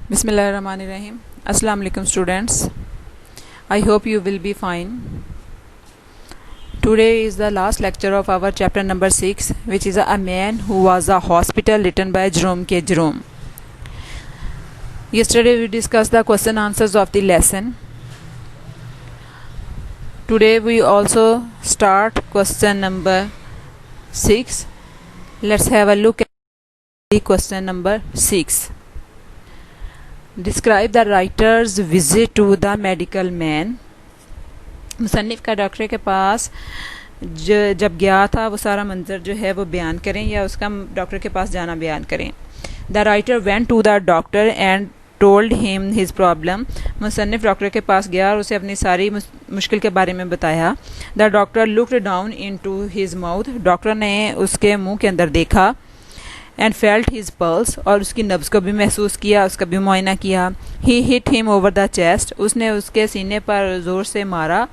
Bismillahirrahmanirrahim. Assalamu alaikum students. I hope you will be fine. Today is the last lecture of our chapter number 6, which is A Man Who Was a Hospital, written by Jerome K. Jerome. Yesterday we discussed the question answers of the lesson. Today we also start question number 6. Let's have a look at the question number 6. Describe the writer's visit to the medical man. मुसन्निफ़ का doctor के पास जब गया था वो सारा मंजर जो है वो बयान करें या उसका डॉक्टर के पास जाना बयान करें। The writer went to the doctor and told him his problem. मुसन्निफ़ डॉक्टर के पास गया और उसे अपनी सारी मुश्किल के बारे में बताया। The doctor looked down into his mouth. Doctor ने उसके मुँह के अंदर देखा। एंड फेल्ट हिज पल्स, और उसकी नब्ज़ को भी महसूस किया, उसका भी मुआयना किया। He hit him over the chest, उसने उसके सीने पर ज़ोर से मारा,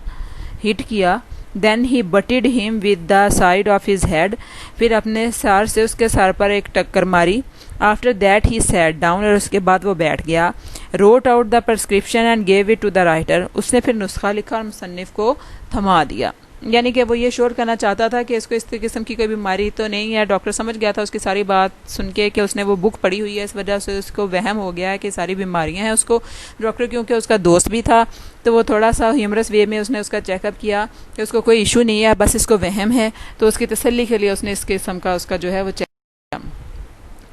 हिट किया। Then he butted him with the side of his head, फिर अपने सर से उसके सर पर एक टक्कर मारी। After that he sat down, और उसके बाद वो बैठ गया। Wrote out the prescription and gave it to the writer, उसने फिर नुस्खा लिखा और मुसन्निफ़ को थमा दिया। यानी कि वो ये श्योर करना चाहता था कि इसको इस किस्म की कोई बीमारी तो नहीं है। डॉक्टर समझ गया था उसकी सारी बात सुन के कि उसने वो बुक पढ़ी हुई है, इस वजह से उसको वहम हो गया है कि सारी बीमारियां हैं उसको। डॉक्टर क्योंकि उसका दोस्त भी था तो वो थोड़ा सा ह्यूमरस वे में उसने उसका चेकअप किया कि उसको कोई इशू नहीं है, बस इसको वहम है। तो उसकी तसल्ली के लिए उसने इस किस्म का उसका जो है वो चेक किया।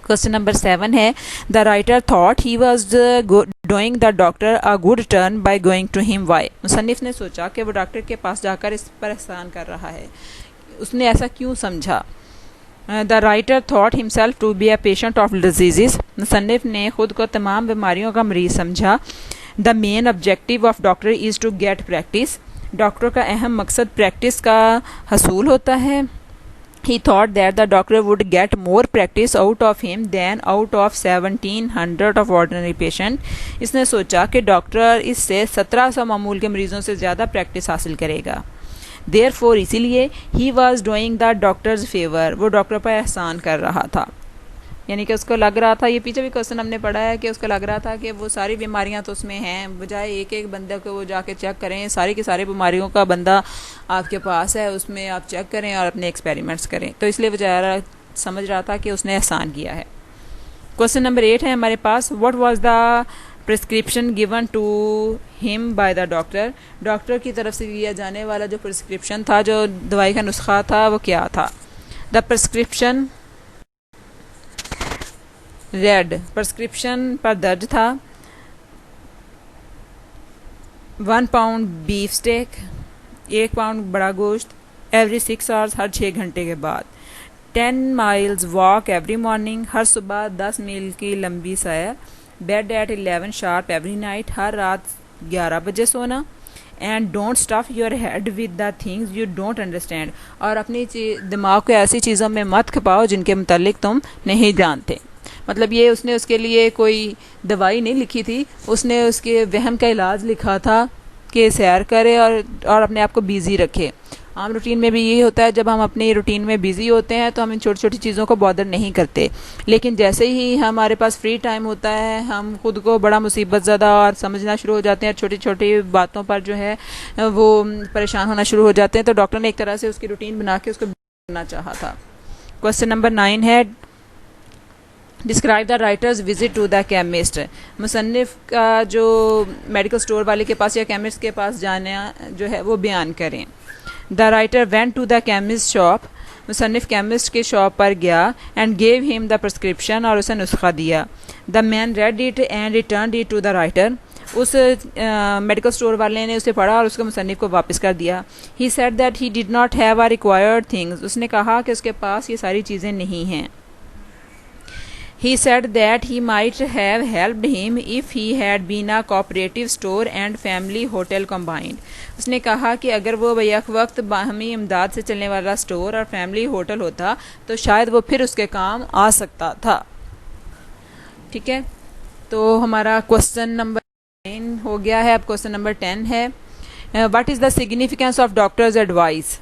क्वेश्चन नंबर 7 है, the writer thought he was doing the doctor a good turn by going to him. Why, मुसन्निफ़ ने सोचा कि वो डॉक्टर के पास जाकर इस पर एहसान कर रहा है, उसने ऐसा क्यों समझा। The writer thought himself to be a patient of diseases. मुसन्निफ़ ने खुद को तमाम बीमारियों का मरीज समझा। The main objective of doctor is to get practice, doctor का अहम मकसद प्रैक्टिस का हसूल होता है। He thought that the doctor would get more practice out of him than out of 1700 of ordinary patient. इसने सोचा कि डॉक्टर इससे 1700 मामूल के मरीजों से ज़्यादा प्रैक्टिस हासिल करेगा। Therefore, इसीलिए he was doing the doctor's favor, वो डॉक्टर पर एहसान कर रहा था। यानी कि उसको लग रहा था, ये पीछे भी क्वेश्चन हमने पढ़ा है कि उसको लग रहा था कि वो सारी बीमारियां तो उसमें हैं, बजाय एक एक बंदे को वो जाके चेक करें, सारी की सारी बीमारियों का बंदा आपके पास है, उसमें आप चेक करें और अपने एक्सपेरिमेंट्स करें। तो इसलिए बेचारा समझ रहा था कि उसने एहसान किया है। क्वेश्चन नंबर 8 है हमारे पास, what was the prescription given to him by the doctor. Doctor की तरफ से दिया जाने वाला जो प्रिस्क्रिप्शन था, जो दवाई का नुस्खा था, वो क्या था। द प्रिस्क्रिप्शन रेड, प्रिस्क्रिप्शन पर दर्ज था 1 पाउंड बीफ स्टेक, 1 पाउंड बड़ा गोश्त, एवरी 6 आवर्स, हर 6 घंटे के बाद। 10 माइल्स वॉक एवरी मॉर्निंग, हर सुबह 10 मील की लंबी सैर। Bed at 11 sharp every night, हर रात 11 बजे सोना। And don't stuff your head with the things you don't understand, और अपनी दिमाग को ऐसी चीज़ों में मत खपाओ जिनके मुतालिक तुम नहीं जानते। मतलब ये उसने उसके लिए कोई दवाई नहीं लिखी थी, उसने उसके वहम का इलाज लिखा था कि सैर करे और अपने आप को बिज़ी रखे। आम रूटीन में भी यही होता है, जब हम अपनी रूटीन में बिज़ी होते हैं तो हम इन छोटी छोटी चीज़ों को बॉदर नहीं करते, लेकिन जैसे ही हमारे पास फ्री टाइम होता है हम खुद को बड़ा मुसीबत ज़्यादा और समझना शुरू हो जाते हैं, छोटी छोटी बातों पर जो है वो परेशान होना शुरू हो जाते हैं। तो डॉक्टर ने एक तरह से उसकी रूटीन बना के उसको करना चाहा था। क्वेश्चन नंबर 9 है, describe the writer's visit to the chemist. मुसन्निफ़ का जो मेडिकल स्टोर वाले के पास या केमिस्ट के पास जाना जो है वो बयान करें। The writer went to the chemist shop, मुसन्निफ़ केमिस्ट के शॉप पर गया। And gave him the prescription, और उसे नुस्खा दिया। The man read it and return it to the writer, उस मेडिकल स्टोर वाले ने उसे पढ़ा और उसको मुसन्निफ़ को वापस कर दिया। He said that he did not have a required things, उसने कहा कि उसके पास ये सारी चीज़ें नहीं हैं। He said that he might have helped him if he had been a cooperative store and family hotel combined. उसने कहा कि अगर वो बैक वक्त बाहमी इमदाद से चलने वाला स्टोर और फैमिली होटल होता तो शायद वो फिर उसके काम आ सकता था। ठीक है, तो हमारा क्वेश्चन नंबर 9 हो गया है। अब क्वेश्चन नंबर 10 है, what is the significance of doctors advice.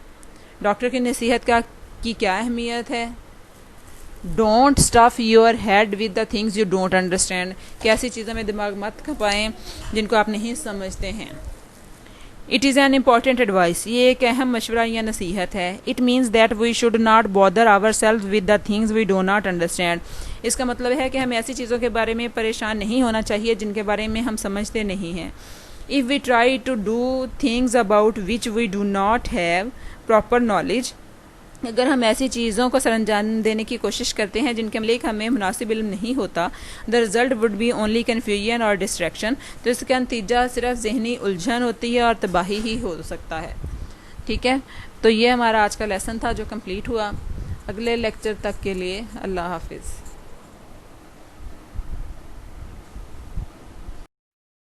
Doctor की नसीहत की क्या अहमियत है। Don't stuff your head with the things you don't understand, कि ऐसी चीज़ों में दिमाग मत खपाएं जिनको आप नहीं समझते हैं। It is an important advice, ये एक अहम मशवरा या नसीहत है। It means that we should not bother our self with the things we do not understand. इसका मतलब है कि हमें ऐसी चीज़ों के बारे में परेशान नहीं होना चाहिए जिनके बारे में हम समझते नहीं हैं। If we try to do things about which we do not have proper knowledge, अगर हम ऐसी चीज़ों को सरंजाम देने की कोशिश करते हैं जिनके मतलब हमें मुनासिब इल्म नहीं होता, the result would be only confusion और डिस्ट्रैक्शन, तो इसका नतीजा सिर्फ जहनी उलझन होती है और तबाही ही हो सकता है। ठीक है, तो ये हमारा आज का लेसन था जो कंप्लीट हुआ। अगले लेक्चर तक के लिए अल्लाह हाफिज़।